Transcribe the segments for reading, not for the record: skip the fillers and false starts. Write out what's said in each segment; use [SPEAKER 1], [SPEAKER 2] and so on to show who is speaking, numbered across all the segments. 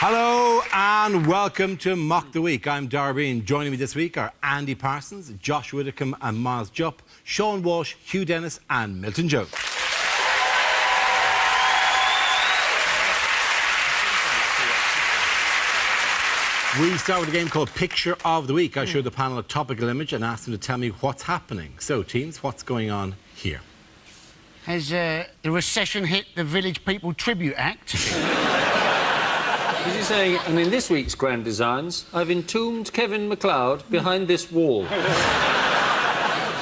[SPEAKER 1] Hello and welcome to Mock the Week. I'm Darby and joining me this week are Andy Parsons, Josh Widdicombe and Miles Jupp, Sean Walsh, Hugh Dennis and Milton Jones. We start with a game called Picture of the Week. I show the panel a topical image and ask them to tell me what's happening. So, teams, what's going on here?
[SPEAKER 2] Has the recession hit the Village People Tribute Act?
[SPEAKER 3] Is he saying, and in this week's Grand Designs, I've entombed Kevin MacLeod behind this wall?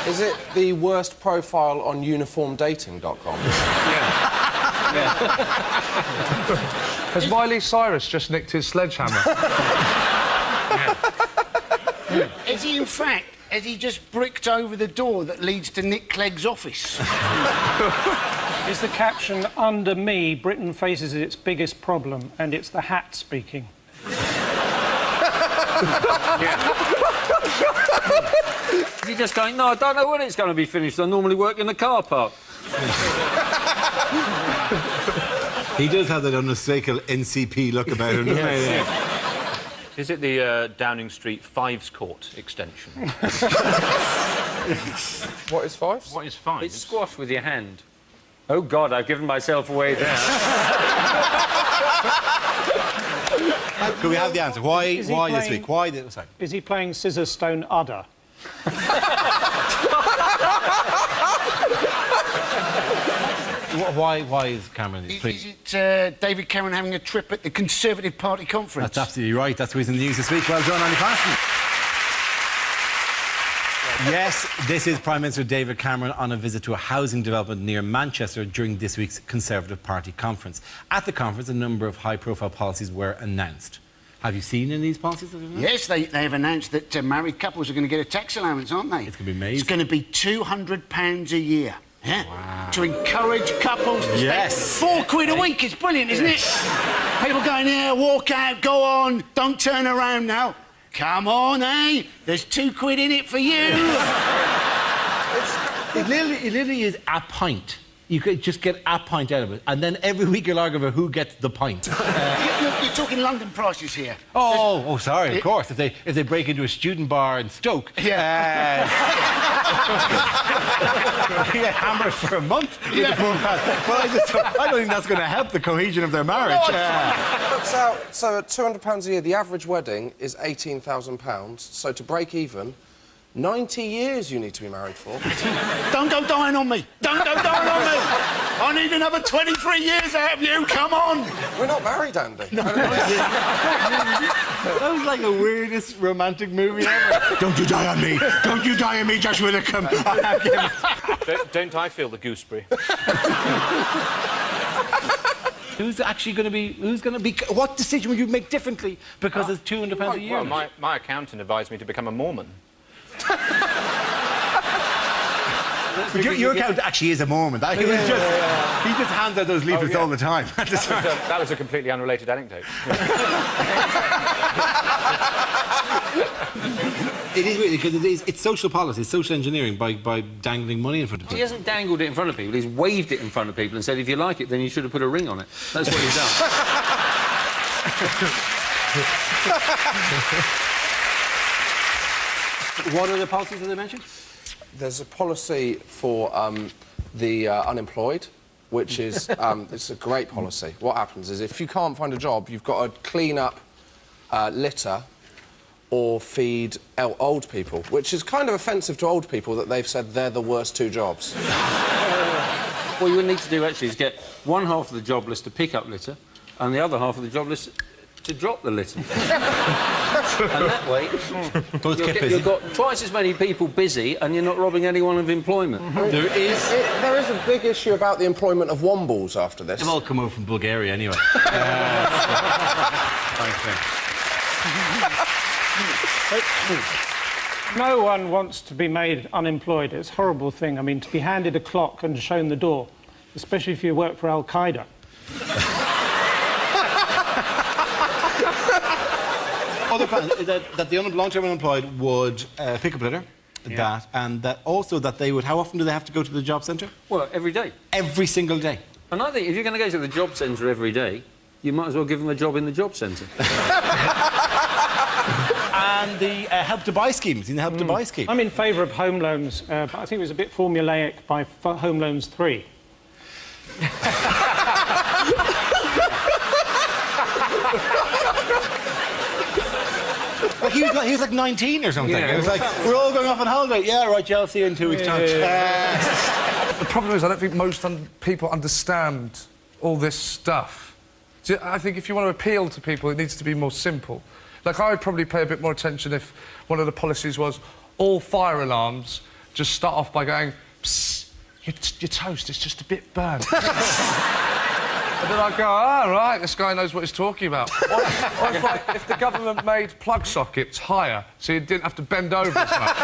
[SPEAKER 4] Is it the worst profile on uniformdating.com?
[SPEAKER 3] Yeah.
[SPEAKER 5] Has Miley Cyrus just nicked his sledgehammer?
[SPEAKER 2] Is he, in fact, has he just bricked over the door that leads to Nick Clegg's office?
[SPEAKER 6] Is the caption, under me, Britain faces its biggest problem, and it's the hat speaking?
[SPEAKER 3] Is he just going, no, I don't know when it's going to be finished. I normally work in the car park.
[SPEAKER 1] He does have that unmistakable NCP look about him, doesn't he? Yeah.
[SPEAKER 7] Is it the Downing Street Fives Court extension?
[SPEAKER 4] What is Fives?
[SPEAKER 7] What is Fives?
[SPEAKER 3] It's squash with your hand. Oh, God, I've given myself away there.
[SPEAKER 1] Could we have the answer? Why this week? Why this week?
[SPEAKER 6] Is he playing Scissor Stone Udder?
[SPEAKER 1] Why is Cameron...
[SPEAKER 2] Is it David Cameron having a trip at the Conservative Party conference?
[SPEAKER 1] That's absolutely right. That's the reason the news this week. Well done, Andy Parsons. Yes, this is Prime Minister David Cameron on a visit to a housing development near Manchester during this week's Conservative Party conference. At the conference, a number of high-profile policies were announced. Have you seen any of these policies?
[SPEAKER 2] Yes, they have announced that married couples are going to get a tax allowance, aren't they?
[SPEAKER 1] It's going to be amazing.
[SPEAKER 2] It's going to be £200 a year. Yeah? Wow. To encourage couples to spend £4 a week. It's brilliant, isn't it? People going, yeah, walk out, go on, don't turn around now. Come on, eh? There's £2 in it for you.
[SPEAKER 1] It literally is a pint. You could just get a pint out of it, and then every week you'll argue about who gets the pint.
[SPEAKER 2] You're talking London prices here.
[SPEAKER 1] Sorry, of course. If they break into a student bar in Stoke,
[SPEAKER 2] yeah.
[SPEAKER 1] you get hammered for a month. Yeah. Well, I don't think that's going to help the cohesion of their marriage.
[SPEAKER 4] So at £200 a year, the average wedding is £18,000. So to break even, 90 years you need to be married for.
[SPEAKER 2] Don't go dying on me. Don't go dying on me. I need another 23 years out of you. Come on.
[SPEAKER 4] We're not married, Andy. No.
[SPEAKER 1] That was like the weirdest romantic movie ever. Don't you die on me. Don't you die on me, Josh Widdicombe.
[SPEAKER 7] Don't I feel the gooseberry?
[SPEAKER 1] Who's actually going to be... What decision would you make differently because it's £200 a year?
[SPEAKER 7] Well, my accountant advised me to become a Mormon.
[SPEAKER 1] But your accountant actually is a Mormon. He just hands out those leaflets all the time.
[SPEAKER 7] That was a completely unrelated anecdote.
[SPEAKER 1] It is weird because it's social policy, social engineering by dangling money in front of people.
[SPEAKER 3] He hasn't dangled it in front of people, he's waved it in front of people and said, if you like it, then you should have put a ring on it. That's what he's done.
[SPEAKER 1] What are the policies that they mentioned?
[SPEAKER 4] There's a policy for the unemployed, which is it's a great policy. What happens is if you can't find a job, you've got to clean up litter or feed old people, which is kind of offensive to old people that they've said they're the worst two jobs.
[SPEAKER 3] What you would need to do, actually, is get one half of the job list to pick up litter and the other half of the job list to drop the litter. And that way, you've got twice as many people busy and you're not robbing anyone of employment.
[SPEAKER 4] There is a big issue about the employment of wombles after this.
[SPEAKER 1] They've all come over from Bulgaria, anyway.
[SPEAKER 6] No one wants to be made unemployed. It's a horrible thing. I mean, to be handed a clock and shown the door, especially if you work for Al-Qaeda.
[SPEAKER 1] Other plans that the long-term unemployed would pick up litter, and that also that they would... How often do they have to go to the job centre?
[SPEAKER 3] Well, every day.
[SPEAKER 1] Every single day.
[SPEAKER 3] And I think if you're going to go to the job centre every day, you might as well give them a job in the job centre.
[SPEAKER 1] And the Help to Buy schemes, the Help to Buy scheme.
[SPEAKER 6] I'm in favour of home loans, but I think it was a bit formulaic by Home Loans 3.
[SPEAKER 1] Like he was like 19 or something.
[SPEAKER 3] Yeah.
[SPEAKER 1] It was like, we're all going off on holiday. Yeah, right, I'll see you in 2 weeks' time.
[SPEAKER 5] The problem is, I don't think most people understand all this stuff. So I think if you want to appeal to people, it needs to be more simple. Like, I would probably pay a bit more attention if one of the policies was all fire alarms just start off by going, psst, your toast is just a bit burnt. And then I'd go, oh, right, this guy knows what he's talking about. Or if, like, if the government made plug sockets higher so you didn't have to bend over as much.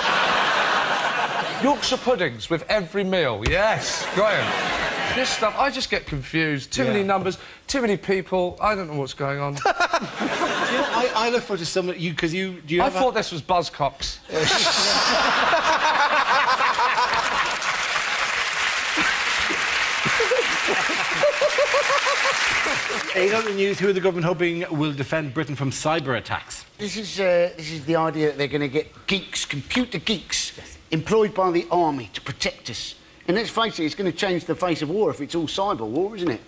[SPEAKER 5] Yorkshire puddings with every meal, yes, Graham. This stuff, I just get confused. Too many numbers, too many people. I don't know what's going on.
[SPEAKER 1] I look forward to some of you, because do you
[SPEAKER 5] I
[SPEAKER 1] have
[SPEAKER 5] thought this was Buzzcocks.
[SPEAKER 1] On the news, who are the government hoping will defend Britain from cyber attacks?
[SPEAKER 2] This is the idea that they're going to get geeks, computer geeks, employed by the army to protect us. And let's face it, it's going to change the face of war if it's all cyber war, isn't it?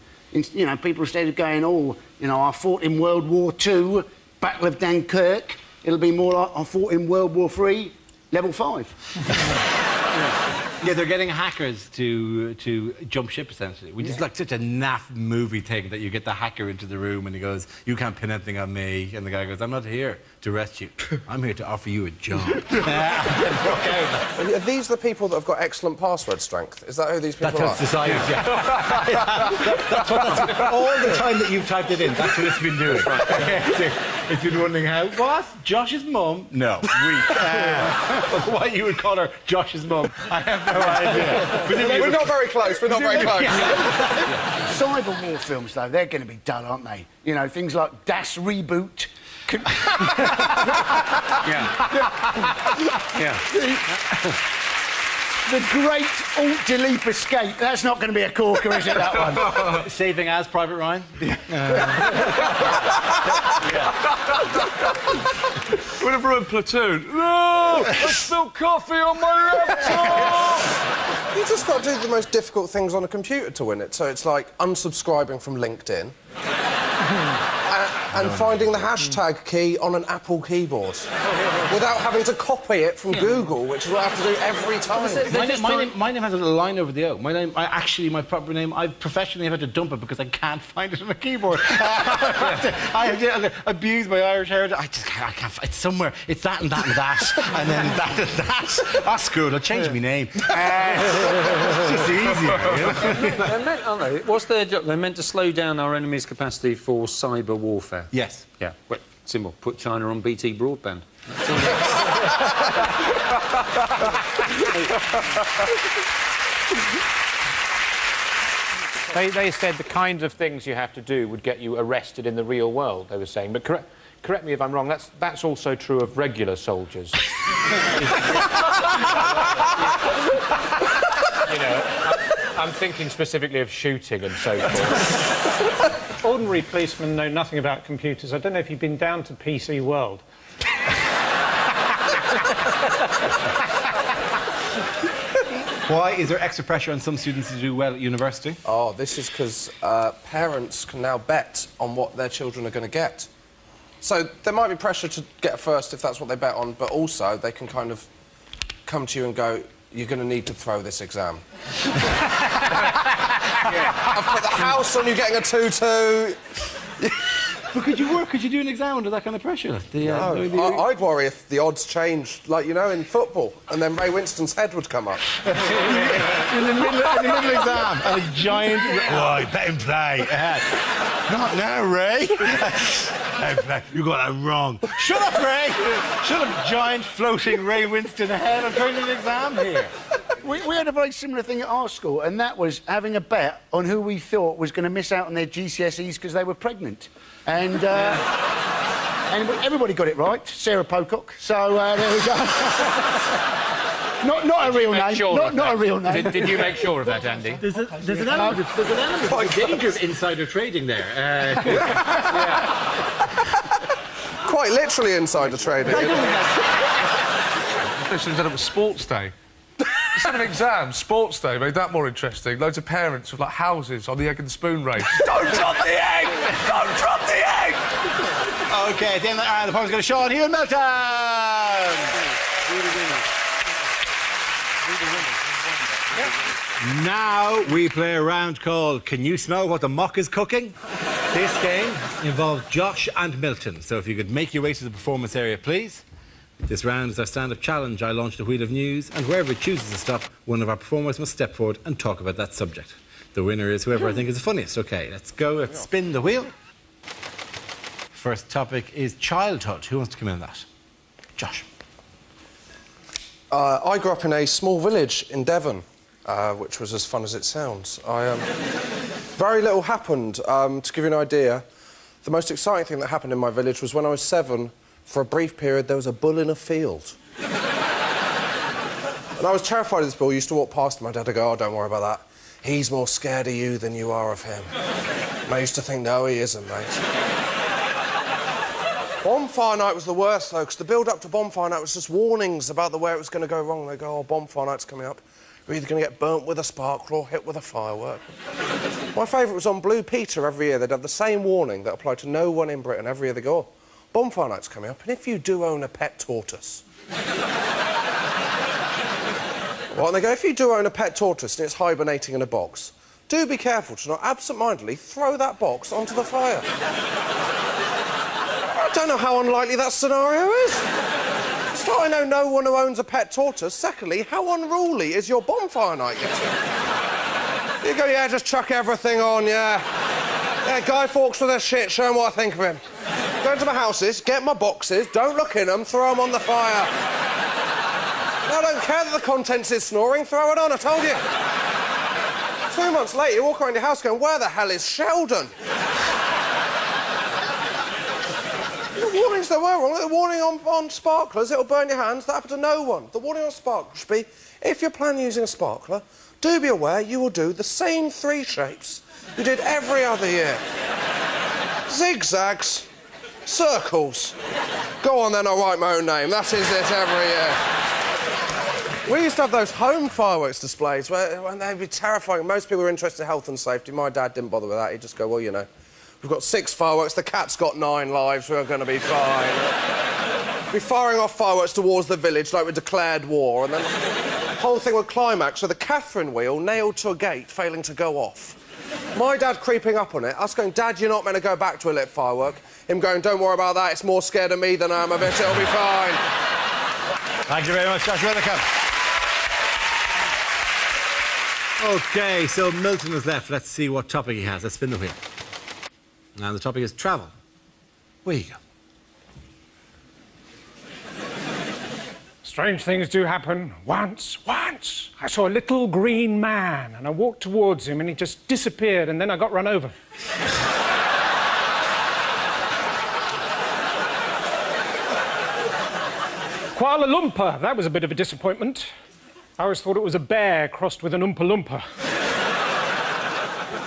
[SPEAKER 2] You know, people instead of going, oh, you know, I fought in World War II, Battle of Dunkirk, it'll be more like I fought in World War III, level 5.
[SPEAKER 1] Yeah, they're getting hackers to jump ship, essentially, which is like such a naff movie thing that you get the hacker into the room and he goes, you can't pin anything on me. And the guy goes, I'm not here to arrest you. I'm here to offer you a job.
[SPEAKER 4] Are these the people that have got excellent password strength? Is that who these people
[SPEAKER 1] That's
[SPEAKER 4] are?
[SPEAKER 1] how society, yeah. that's all the time that you've typed it in, that's what it's been doing. It's been wondering how, what? Josh's mum? No, weak. Why you would call her Josh's mum, I have no idea.
[SPEAKER 4] We're not very close, we're not very close.
[SPEAKER 2] Cyber war films, though, they're going to be dull, aren't they? You know, things like Das Reboot. The Great Alt-Delete Escape. That's not going to be a corker, is it, that one?
[SPEAKER 1] Saving as Private Ryan?
[SPEAKER 5] Whenever I'm Platoon, no! I spilled coffee on my laptop!
[SPEAKER 4] You just got to do the most difficult things on a computer to win it. So it's like unsubscribing from LinkedIn and finding the hashtag key on an Apple keyboard without having to copy it from Google, which is what I have to do every time.
[SPEAKER 1] My name has a little line over the O. My proper name, I've professionally had to dump it because I can't find it on a keyboard. I have to abuse my Irish heritage. I can't. It's somewhere. It's that and that and that, and then that and that. That's screwed. I'll change my name. It's just easier.
[SPEAKER 3] They're meant, aren't they? What's their job? They're meant to slow down our enemy's capacity for cyber warfare.
[SPEAKER 1] Yes.
[SPEAKER 3] Yeah. Well, simple. Put China on BT broadband.
[SPEAKER 8] They said the kinds of things you have to do would get you arrested in the real world, they were saying. But correct me if I'm wrong, that's also true of regular soldiers. You know, I'm thinking specifically of shooting and so forth.
[SPEAKER 6] Ordinary policemen know nothing about computers. I don't know if you've been down to PC World.
[SPEAKER 1] Why is there extra pressure on some students to do well at university?
[SPEAKER 4] Oh, this is because parents can now bet on what their children are going to get. So there might be pressure to get a first if that's what they bet on, but also they can kind of come to you and go, you're going to need to throw this exam. I've put the house on you getting a 2-2.
[SPEAKER 1] But could you do an exam under that kind of pressure?
[SPEAKER 4] I'd worry if the odds changed, like, you know, in football, and then Ray Winston's head would come up.
[SPEAKER 1] in the middle exam, and a giant... Oh, I bet him play. Not now, Ray. You got that wrong. Shut up, Ray. Shut up, giant floating Ray Winston head. I'm trying to do an exam here.
[SPEAKER 2] We had a very similar thing at our school, and that was having a bet on who we thought was going to miss out on their GCSEs because they were pregnant. And everybody got it right, Sarah Pocock. So there we go. Not a real name. Not a real name.
[SPEAKER 8] Did you make sure of that, Andy?
[SPEAKER 1] There's an element of danger of insider trading there.
[SPEAKER 4] Quite literally insider trading.
[SPEAKER 5] They should have done it with Sports Day. Instead of exams, Sports Day made that more interesting. Loads of parents with, like, houses on the egg and spoon race. Don't drop the egg! Don't drop the egg!
[SPEAKER 1] OK, at the end of the round, the point's going to Sean here in Milton. Now we play a round called Can You Smell What the Mock is Cooking? This game involves Josh and Milton, so if you could make your way to the performance area, please. This round is our stand-up challenge. I launch the wheel of news, and wherever it chooses to stop, one of our performers must step forward and talk about that subject. The winner is whoever I think is the funniest. OK, let's go. Let's spin the wheel. First topic is childhood. Who wants to come in on that? Josh.
[SPEAKER 4] I grew up in a small village in Devon, which was as fun as it sounds. Very little happened. To give you an idea, the most exciting thing that happened in my village was when I was 7. For a brief period, there was a bull in a field. And I was terrified of this bull. I used to walk past my dad and go, oh, don't worry about that. He's more scared of you than you are of him. And I used to think, no, he isn't, mate. Bonfire night was the worst, though, because the build-up to bonfire night was just warnings about the way it was going to go wrong. They go, oh, bonfire night's coming up. You're either going to get burnt with a sparkler or hit with a firework. My favourite was on Blue Peter every year. They'd have the same warning that applied to no one in Britain. Every year they go, oh, bonfire night's coming up, and if you do own a pet tortoise... Well, and they go, if you do own a pet tortoise and it's hibernating in a box, do be careful to not absent-mindedly throw that box onto the fire. I don't know how unlikely that scenario is. First, I know no one who owns a pet tortoise. Secondly, how unruly is your bonfire night getting? You go, yeah, just chuck everything on, yeah. Yeah, Guy Fawkes with their shit, show him what I think of him. Go into my houses, get my boxes, don't look in them, throw them on the fire. No, I don't care that the contents is snoring, throw it on, I told you. 2 months later, you walk around your house going, where the hell is Sheldon? The warnings that were wrong, the warning on sparklers, it'll burn your hands, that happened to no one. The warning on sparklers should be, if you're planning using a sparkler, do be aware you will do the same 3 shapes you did every other year. Zigzags, circles. Go on then, I'll write my own name. That is it every year. We used to have those home fireworks displays when they'd be terrifying. Most people were interested in health and safety. My dad didn't bother with that. He'd just go, well, you know, we've got 6 fireworks, the cat's got 9 lives, we're going to be fine. We'd be firing off fireworks towards the village like we declared war, and then the whole thing would climax with a Catherine wheel nailed to a gate failing to go off. My dad creeping up on it, us going, Dad, you're not meant to go back to a lit firework. Him going, don't worry about that, it's more scared of me than I am of it, it'll be fine.
[SPEAKER 1] Thank you very much, Josh Rutherford. OK, so Milton is left. Let's see what topic he has. Let's spin the wheel. And the topic is travel. Where you go?
[SPEAKER 6] Strange things do happen. Once, I saw a little green man, and I walked towards him, and he just disappeared, and then I got run over. Kuala Lumpur, that was a bit of a disappointment. I always thought it was a bear crossed with an Oompa Loompa.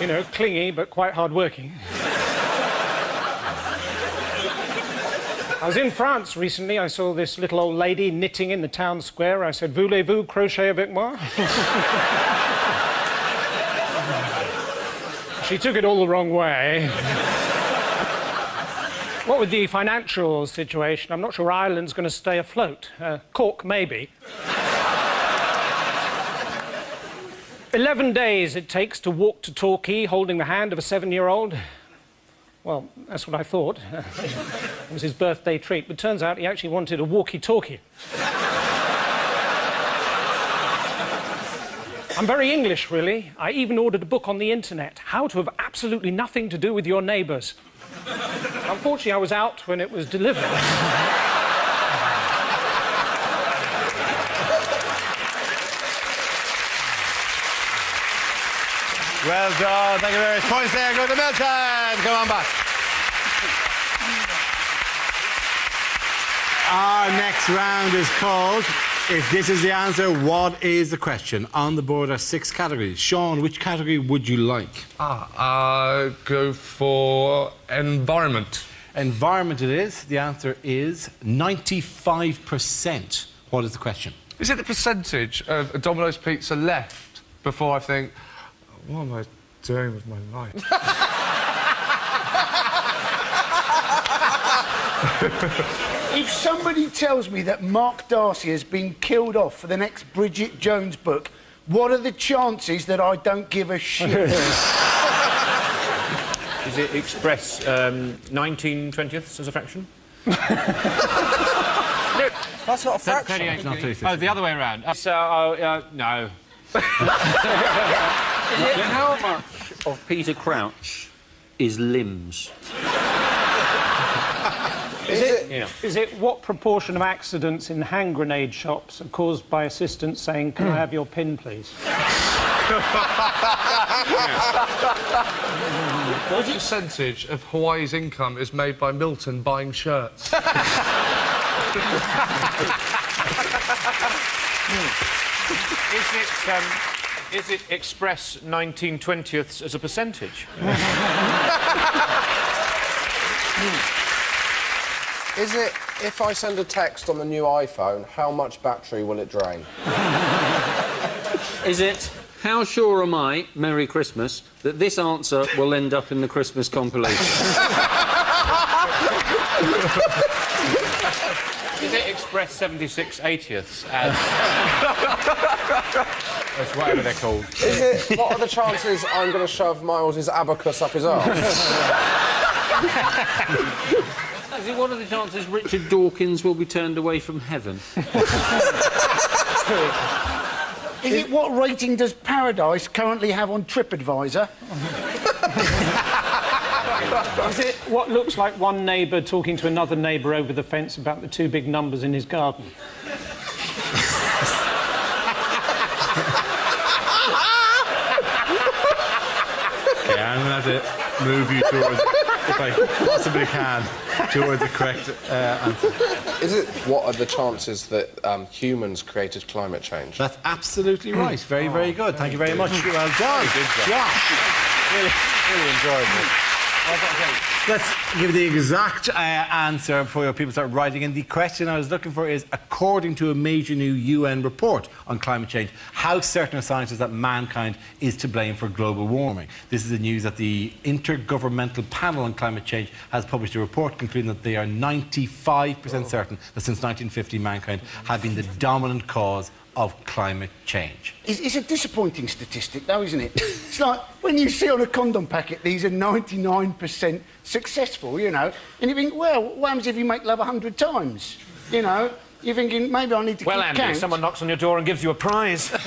[SPEAKER 6] You know, clingy, but quite hard-working. I was in France recently. I saw this little old lady knitting in the town square. I said, voulez-vous crochet avec moi? She took it all the wrong way. What with the financial situation, I'm not sure Ireland's going to stay afloat. Cork, maybe. 11 days it takes to walk to Torquay holding the hand of a 7-year-old. Well, that's what I thought. It was his birthday treat, but turns out he actually wanted a walkie-talkie. I'm very English, really. I even ordered a book on the internet, How to Have Absolutely Nothing to Do with Your Neighbours. Unfortunately, I was out when it was delivered.
[SPEAKER 1] Well done. Thank you very much. Points there. Go to Milton. Come on back. Our next round is called If this is the answer, what is the question? On the board are 6 categories. Sean, which category would you like?
[SPEAKER 5] Go for environment.
[SPEAKER 1] Environment it is. The answer is 95%. What is the question?
[SPEAKER 5] Is it the percentage of a Domino's pizza left before I think, what am I doing with my life?
[SPEAKER 2] If somebody tells me that Mark Darcy has been killed off for the next Bridget Jones book, what are the chances that I don't give a shit?
[SPEAKER 8] Does it express 19/20ths as a fraction?
[SPEAKER 4] That's not a fraction.
[SPEAKER 8] 38.
[SPEAKER 1] Not 36.
[SPEAKER 8] Oh, the other way around. No.
[SPEAKER 3] How much of Peter Crouch is limbs?
[SPEAKER 6] Is it what proportion of accidents in hand grenade shops are caused by assistants saying, "Can I have your pin, please?"
[SPEAKER 5] What percentage of Hawaii's income is made by Milton buying shirts?
[SPEAKER 8] Is it express 19/20ths as a percentage?
[SPEAKER 4] Is it, if I send a text on the new iPhone, how much battery will it drain?
[SPEAKER 3] Is it, how sure am I, Merry Christmas, that this answer will end up in the Christmas compilation?
[SPEAKER 8] Is it express 76/80ths as... as whatever they're called?
[SPEAKER 4] Is it, what are the chances I'm going to shove Miles' abacus up his arse?
[SPEAKER 3] Is it what are the chances Richard Dawkins will be turned away from heaven?
[SPEAKER 2] Is it what rating does Paradise currently have on TripAdvisor?
[SPEAKER 6] Is it what looks like one neighbour talking to another neighbour over the fence about the 2 big numbers in his garden?
[SPEAKER 1] Okay, I'm going to have to move you towards, if I possibly can, towards the correct answer.
[SPEAKER 4] Is it, what are the chances that humans created climate change?
[SPEAKER 1] That's absolutely right. Very, very good. Thank you very much. Well done. Josh.
[SPEAKER 8] Really enjoyed it.
[SPEAKER 1] Let's give the exact answer before your people start writing in. The question I was looking for is, according to a major new UN report on climate change, how certain are scientists that mankind is to blame for global warming? This is the news that the Intergovernmental Panel on Climate Change has published a report concluding that they are 95% certain that since 1950 mankind have been the dominant cause of climate change.
[SPEAKER 2] It's a disappointing statistic, though, isn't it? It's like when you see on a condom packet, these are 99% successful, you know, and you think, well, what happens if you make love 100 times? You know, you're thinking, maybe I need to
[SPEAKER 8] Well,
[SPEAKER 2] keep
[SPEAKER 8] Andy,
[SPEAKER 2] count.
[SPEAKER 8] someone knocks on your door and gives you a prize.
[SPEAKER 2] Are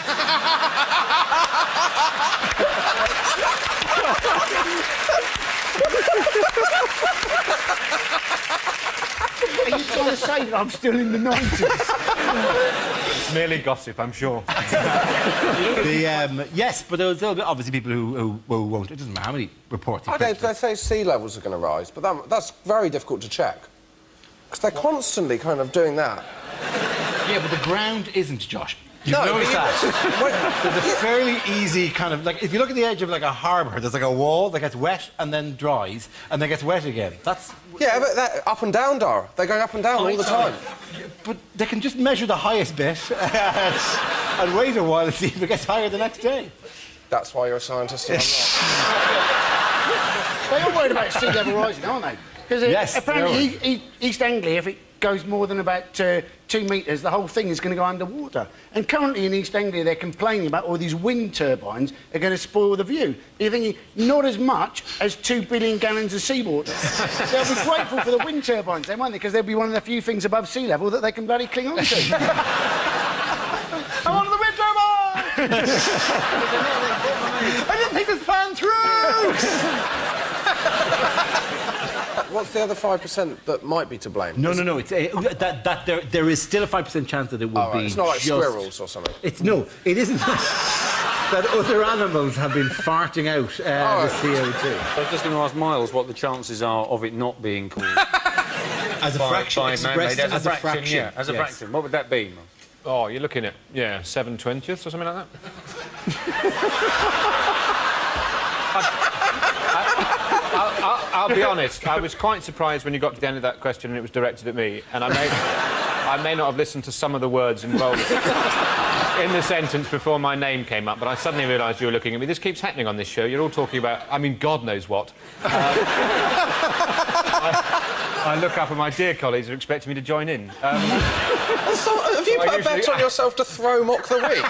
[SPEAKER 2] you trying to say that I'm still in the 90s?
[SPEAKER 8] It's merely gossip, I'm sure.
[SPEAKER 1] Yes, but there's obviously people who won't. It doesn't matter how many reports.
[SPEAKER 4] They say sea levels are going to rise, but that's very difficult to check. Because they're constantly kind of doing that.
[SPEAKER 1] Yeah, but the ground isn't, Josh. You've
[SPEAKER 4] No,
[SPEAKER 1] noticed
[SPEAKER 4] but
[SPEAKER 1] that? There's a fairly easy kind of... Like, if you look at the edge of, like, a harbour, there's, like, a wall that gets wet and then dries and then gets wet again. That's...
[SPEAKER 4] Yeah, but they're up and down, Dara. They're going up and down all the time.
[SPEAKER 1] But they can just measure the highest bit and wait a while and see if it gets higher the next day.
[SPEAKER 4] That's why you're a scientist and I'm
[SPEAKER 2] They're all worried about sea level rising, aren't they? Because
[SPEAKER 1] Yes,
[SPEAKER 2] apparently East Anglia, if it goes more than about 2 metres, the whole thing is going to go underwater. And currently in East Anglia, they're complaining about all these wind turbines are going to spoil the view. You're thinking, not as much as 2 billion gallons of seawater. They'll be grateful for the wind turbines, then, won't they? Because they'll be one of the few things above sea level that they can bloody cling on to. I'm on the wind turbine!
[SPEAKER 1] I didn't think this plan through!
[SPEAKER 4] What's the other 5% that might be to blame?
[SPEAKER 1] No. It's there is still a 5% chance that it will be.
[SPEAKER 4] It's not like
[SPEAKER 1] just...
[SPEAKER 4] squirrels or something.
[SPEAKER 1] No, it isn't. That other animals have been farting out the CO2.
[SPEAKER 3] I was just going to ask Miles what the chances are of it not being caused.
[SPEAKER 1] As a fraction,
[SPEAKER 3] man-made,
[SPEAKER 1] expressed
[SPEAKER 3] as a fraction.
[SPEAKER 1] fraction.
[SPEAKER 3] Yeah, as a fraction. What would that be, Miles?
[SPEAKER 8] Oh, you're looking at, 7/20 or something like that? I'll be honest, I was quite surprised when you got to the end of that question and it was directed at me, and I may not have listened to some of the words involved in the sentence before my name came up, but I suddenly realised you were looking at me. This keeps happening on this show. You're all talking about, I mean, God knows what. I look up and my dear colleagues are expecting me to join in.
[SPEAKER 4] So, have you put a bet on yourself to throw Mock the Week?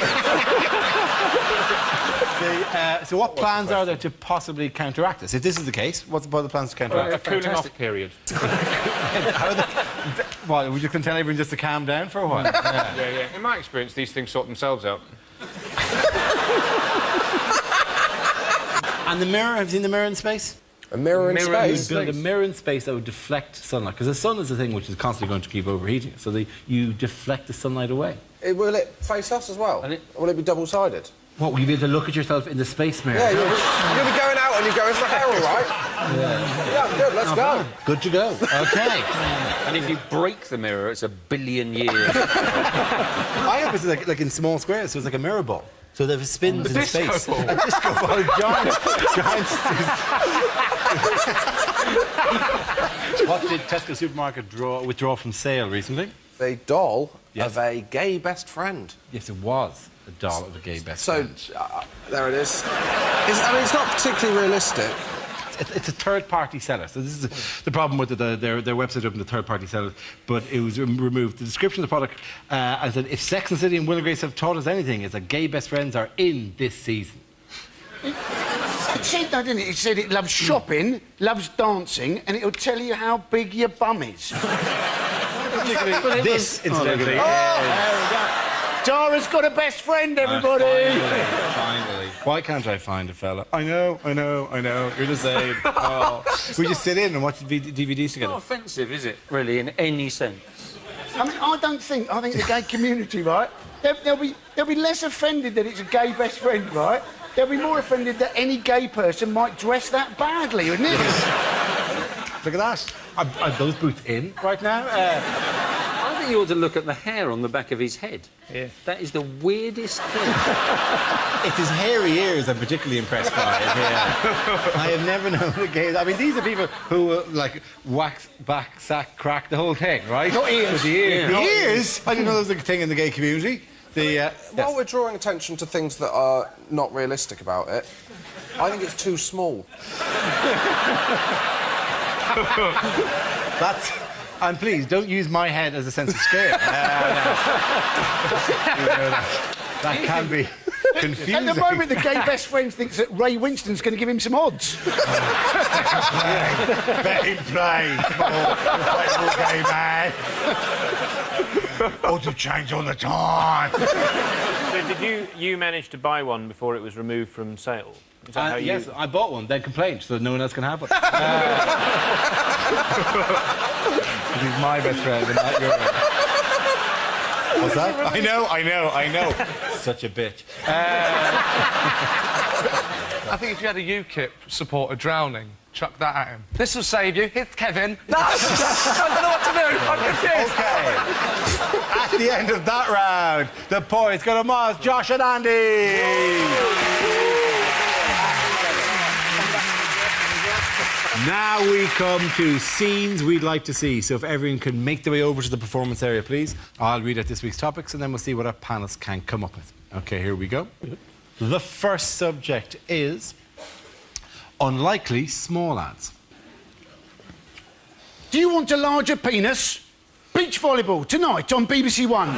[SPEAKER 1] So what plans are there to possibly counteract this? If this is the case, what are the plans to counteract
[SPEAKER 8] A
[SPEAKER 1] it?
[SPEAKER 8] cooling off period.
[SPEAKER 1] What, we just going to tell everyone just to calm down for a while?
[SPEAKER 8] Yeah. In my experience, these things sort themselves out.
[SPEAKER 1] And the mirror, have you seen the mirror in space?
[SPEAKER 4] A mirror in space?
[SPEAKER 1] You build a mirror in space that would deflect sunlight, because the sun is the thing which is constantly going to keep overheating. So you deflect the sunlight away.
[SPEAKER 4] Will it face us as well? Will it be double-sided?
[SPEAKER 1] What, will you be able to look at yourself in the space mirror?
[SPEAKER 4] Yeah, you'll be going out and you go, is the hair all right? Yeah, good, let's go.
[SPEAKER 1] Good to go. OK.
[SPEAKER 3] And if you break the mirror, it's 1 billion years.
[SPEAKER 1] I hope it's like in small squares, so it's like a mirror ball. So that if it spins in space.
[SPEAKER 5] Ball.
[SPEAKER 1] A disco ball. Giant. What did Tesco Supermarket withdraw from sale recently?
[SPEAKER 4] The doll of a gay best friend.
[SPEAKER 1] Yes, it was a doll of a gay best friend.
[SPEAKER 4] There it is. It's not particularly realistic.
[SPEAKER 1] It's a third-party seller. So this is the problem with their website open to third-party sellers, but it was removed. The description of the product, I said, if Sex and the City and Will & Grace have taught us anything, is that gay best friends are in this season.
[SPEAKER 2] It said that, didn't it? It said it loves shopping, loves dancing, and it'll tell you how big your bum is.
[SPEAKER 1] This, incidentally.
[SPEAKER 2] Tara's got a best friend, everybody!
[SPEAKER 1] Finally. Why can't I find a fella? I know. You're the same. Oh. We just sit in and watch DVDs together.
[SPEAKER 3] Not offensive, is it, really, in any sense?
[SPEAKER 2] I mean, I think the gay community, right, they'll be less offended that it's a gay best friend, right? They'll be more offended that any gay person might dress that badly, wouldn't it?
[SPEAKER 1] Look at that. Are those boots in right now?
[SPEAKER 3] I think you ought to look at the hair on the back of his head.
[SPEAKER 6] Yeah.
[SPEAKER 3] That is the weirdest thing.
[SPEAKER 1] It's his hairy ears I'm particularly impressed by. Yeah. I have never known a gay... I mean, these are people who, like, wax, back, sack, crack, the whole thing, right?
[SPEAKER 2] Not ears.
[SPEAKER 1] The ears.
[SPEAKER 3] Yeah.
[SPEAKER 1] The ears? I didn't know there was a thing in the gay community.
[SPEAKER 4] While we're drawing attention to things that are not realistic about it, I think it's too small.
[SPEAKER 1] And please, don't use my head as a sense of scale. That can be confusing.
[SPEAKER 2] At the moment, the gay best friend thinks that Ray Winston's going to give him some odds.
[SPEAKER 1] Bet him play, respectable gay man. Odds have changed all the time.
[SPEAKER 7] So did you manage to buy one before it was removed from sale? Is that how you...
[SPEAKER 1] Yes, I bought one, then complained, so that no one else can have one. He's my best friend and not yours. What's that? I know. Such a bitch.
[SPEAKER 5] I think if you had a UKIP supporter drowning, chuck that at him. This will save you. It's Kevin. No! I don't know what to do. I'm confused.
[SPEAKER 1] Okay. At the end of that round, the points go to Moz, Josh and Andy. Now we come to scenes we'd like to see. So if everyone can make their way over to the performance area, please. I'll read out this week's topics and then we'll see what our panelists can come up with. OK, here we go. The first subject is unlikely small ads.
[SPEAKER 2] Do you want a larger penis? Beach volleyball tonight on BBC One.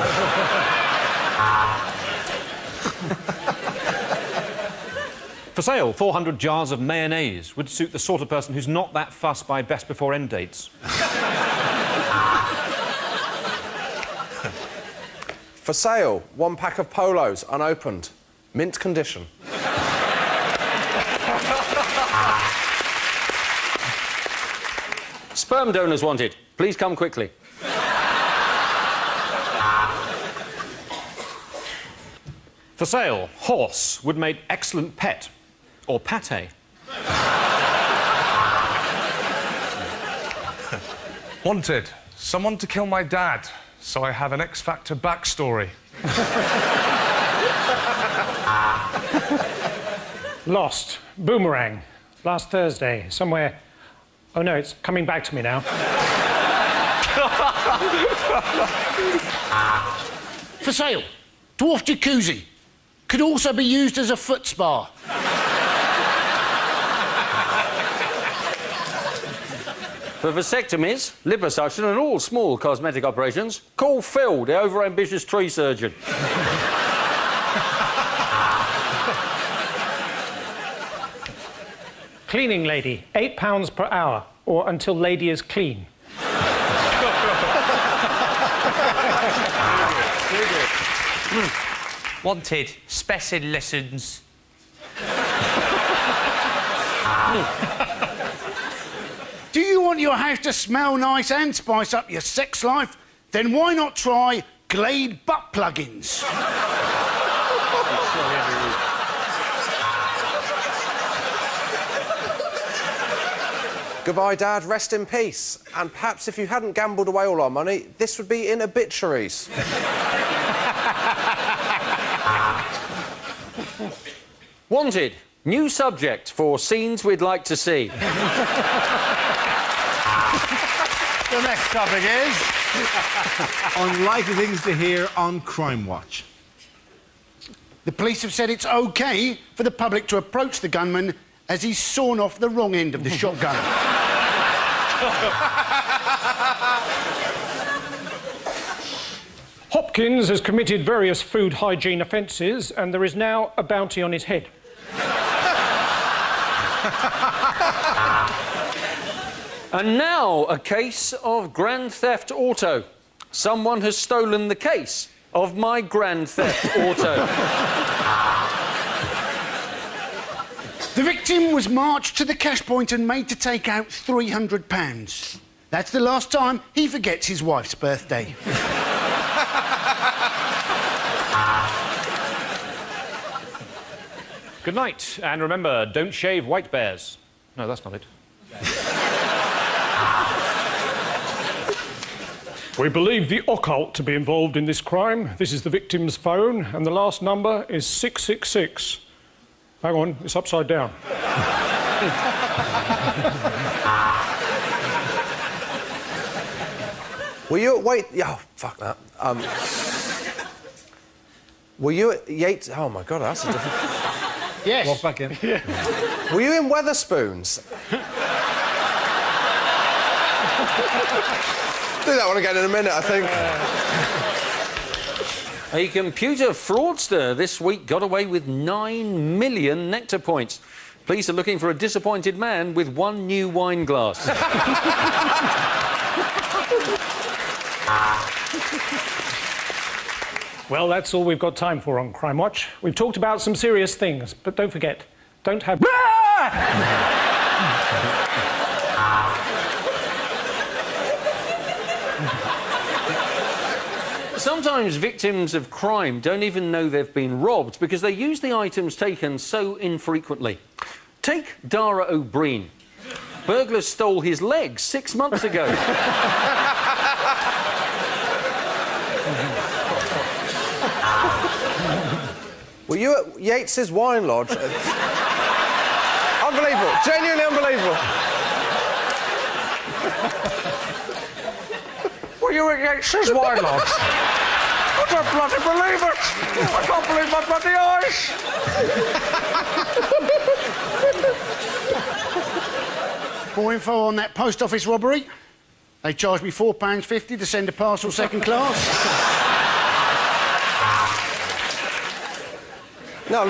[SPEAKER 7] For sale, 400 jars of mayonnaise would suit the sort of person who's not that fussed by best before end dates.
[SPEAKER 4] For sale, 1 pack of Polos, unopened. Mint condition.
[SPEAKER 3] Sperm donors wanted. Please come quickly.
[SPEAKER 7] For sale, horse would make excellent pet. Or pate.
[SPEAKER 5] Wanted. Someone to kill my dad, so I have an X Factor backstory.
[SPEAKER 6] Lost. Boomerang. Last Thursday. Somewhere... Oh, no, it's coming back to me now.
[SPEAKER 2] For sale. Dwarf jacuzzi. Could also be used as a foot spa.
[SPEAKER 3] For vasectomies, liposuction and all small cosmetic operations, call Phil, the overambitious tree surgeon.
[SPEAKER 6] Cleaning lady. £8 per hour. Or until lady is clean.
[SPEAKER 9] Wanted. Spessing lessons.
[SPEAKER 2] Do you want your house to smell nice and spice up your sex life? Then why not try Glade butt plugins?
[SPEAKER 4] Goodbye, Dad. Rest in peace. And perhaps if you hadn't gambled away all our money, this would be in obituaries.
[SPEAKER 3] Wanted. New subject for scenes we'd like to see.
[SPEAKER 1] The next topic is unlikely things to hear on Crime Watch.
[SPEAKER 2] The police have said it's OK for the public to approach the gunman as he's sawn off the wrong end of the shotgun.
[SPEAKER 6] Hopkins has committed various food hygiene offences and there is now a bounty on his head.
[SPEAKER 3] And now a case of Grand Theft Auto. Someone has stolen the case of my Grand Theft Auto.
[SPEAKER 2] The victim was marched to the cash point and made to take out £300. That's the last time he forgets his wife's birthday.
[SPEAKER 7] Good night, and remember, don't shave white bears. No, that's not it.
[SPEAKER 6] We believe the occult to be involved in this crime. This is the victim's phone, and the last number is 666. Hang on, it's upside down.
[SPEAKER 4] Were you at Oh, fuck that. Were you at Yates... Oh, my God, that's a different...
[SPEAKER 2] Yes.
[SPEAKER 1] Walk back in.
[SPEAKER 2] Yeah.
[SPEAKER 4] Were you in Weatherspoons? Do that one again in a minute, I think.
[SPEAKER 3] A computer fraudster this week got away with 9 million nectar points. Police are looking for a disappointed man with one new wine glass.
[SPEAKER 6] Well, that's all we've got time for on Crime Watch. We've talked about some serious things, but don't forget, don't have...
[SPEAKER 3] Sometimes victims of crime don't even know they've been robbed because they use the items taken so infrequently. Take Dara O'Brien. Burglars stole his legs 6 months ago.
[SPEAKER 4] Were you at Yates's Wine Lodge? Unbelievable. Genuinely unbelievable.
[SPEAKER 5] Were you at Yates's Wine Lodge? I don't bloody believe it! I can't believe my bloody eyes!
[SPEAKER 2] More info on that post office robbery. They charged me £4.50 to send a parcel second class.
[SPEAKER 4] No.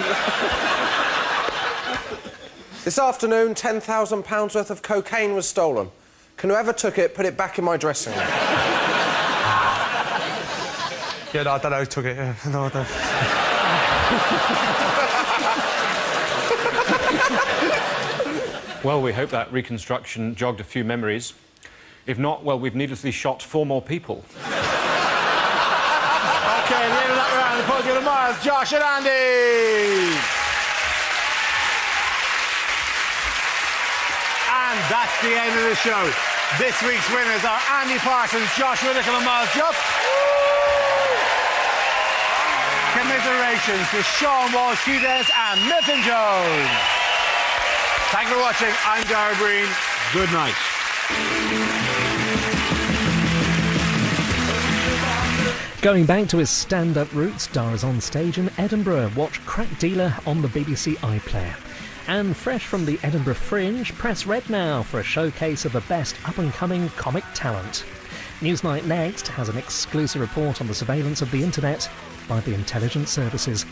[SPEAKER 4] This afternoon, £10,000 worth of cocaine was stolen. Can whoever took it put it back in my dressing room?
[SPEAKER 5] Yeah, no, I don't know who took it. Yeah. No, I don't.
[SPEAKER 7] Well, we hope that reconstruction jogged a few memories. If not, well, we've needlessly shot 4 more people.
[SPEAKER 1] OK, the end of that round, the podium of Miles, Josh and Andy. And that's the end of the show. This week's winners are Andy Parsons, Joshua Nicol and Miles Juff. Congratulations to Sean Walsh, Hugh Dennis and Milton Jones. Thank you for watching. I'm Dara Breen. Good night.
[SPEAKER 10] Going back to his stand-up roots, Dara's on stage in Edinburgh. Watch Crack Dealer on the BBC iPlayer. And fresh from the Edinburgh Fringe, press red now for a showcase of the best up-and-coming comic talent. Newsnight Next has an exclusive report on the surveillance of the internet by the intelligence services.